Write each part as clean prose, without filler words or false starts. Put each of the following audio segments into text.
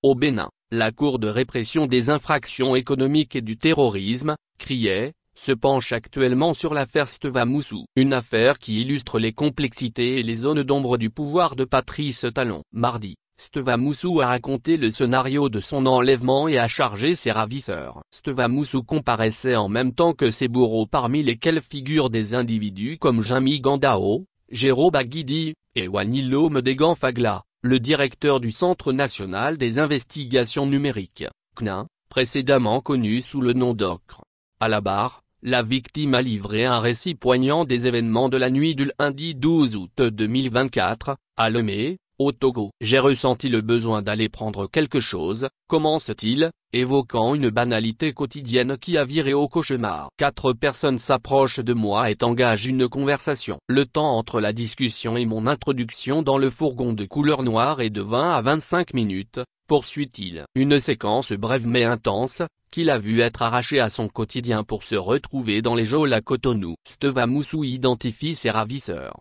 Au Bénin, la Cour de répression des infractions économiques et du terrorisme, CRIET, se penche actuellement sur l'affaire Steva-Moussou. Une affaire qui illustre les complexités et les zones d'ombre du pouvoir de Patrice Talon. Mardi, Steva-Moussou a raconté le scénario de son enlèvement et a chargé ses ravisseurs. Steva-Moussou comparaissait en même temps que ses bourreaux, parmi lesquels figurent des individus comme Jami Gandao, Jérôme Baguidi, et Wanilo Medegan Fagla, le directeur du Centre national des investigations numériques, CNIN, précédemment connu sous le nom d'Ocre. À la barre, la victime a livré un récit poignant des événements de la nuit du lundi 12 août 2024, à Lomé, au Togo. J'ai ressenti le besoin d'aller prendre quelque chose, commence-t-il, évoquant une banalité quotidienne qui a viré au cauchemar. 4 personnes s'approchent de moi et engagent une conversation. Le temps entre la discussion et mon introduction dans le fourgon de couleur noire est de 20 à 25 minutes, poursuit-il. Une séquence brève mais intense, qu'il a vu être arraché à son quotidien pour se retrouver dans les geôles à Cotonou. Steva-Moussou identifie ses ravisseurs.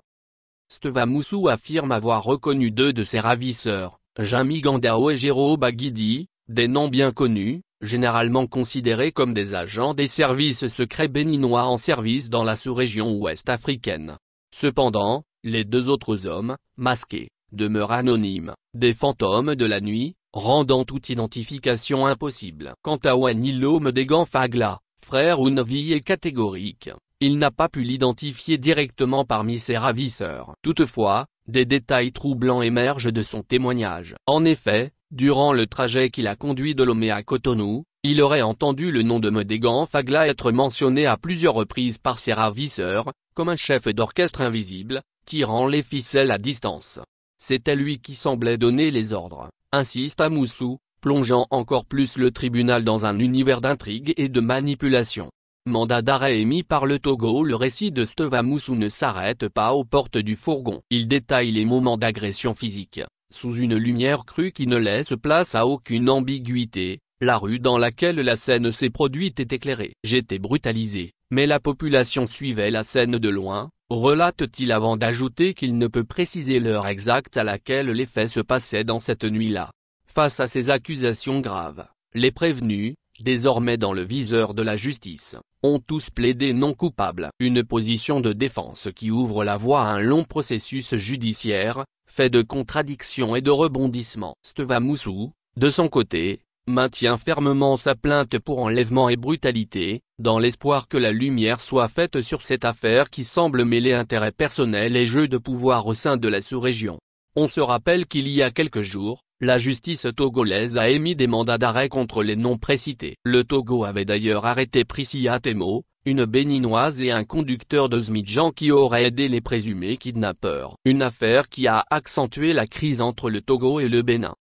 Steva-Moussou affirme avoir reconnu 2 de ses ravisseurs, Jami Gandao et Jérôme Baguidi, des noms bien connus, généralement considérés comme des agents des services secrets béninois en service dans la sous-région ouest africaine. Cependant, les 2 autres hommes, masqués, demeurent anonymes, des fantômes de la nuit, rendant toute identification impossible. Quant à Wanilo Medegan Fagla, frère Ounavi est catégorique. Il n'a pas pu l'identifier directement parmi ses ravisseurs. Toutefois, des détails troublants émergent de son témoignage. En effet, durant le trajet qui l'a conduit de Lomé à Cotonou, il aurait entendu le nom de Medegan Fagla être mentionné à plusieurs reprises par ses ravisseurs, comme un chef d'orchestre invisible, tirant les ficelles à distance. C'était lui qui semblait donner les ordres, insiste Moussou, plongeant encore plus le tribunal dans un univers d'intrigue et de manipulation. Mandat d'arrêt émis par le Togo. Le récit de Steva-Moussou ne s'arrête pas aux portes du fourgon. Il détaille les moments d'agression physique, sous une lumière crue qui ne laisse place à aucune ambiguïté. La rue dans laquelle la scène s'est produite est éclairée. J'étais brutalisé, mais la population suivait la scène de loin, relate-t-il avant d'ajouter qu'il ne peut préciser l'heure exacte à laquelle les faits se passaient dans cette nuit-là. Face à ces accusations graves, les prévenus, désormais dans le viseur de la justice, ont tous plaidé non coupables. Une position de défense qui ouvre la voie à un long processus judiciaire, fait de contradictions et de rebondissements. Steva-Moussou, de son côté, maintient fermement sa plainte pour enlèvement et brutalité, dans l'espoir que la lumière soit faite sur cette affaire qui semble mêler intérêts personnels et jeux de pouvoir au sein de la sous-région. On se rappelle qu'il y a quelques jours, la justice togolaise a émis des mandats d'arrêt contre les noms précités. Le Togo avait d'ailleurs arrêté Priscilla Temo, une béninoise et un conducteur de Smidjan qui auraient aidé les présumés kidnappeurs. Une affaire qui a accentué la crise entre le Togo et le Bénin.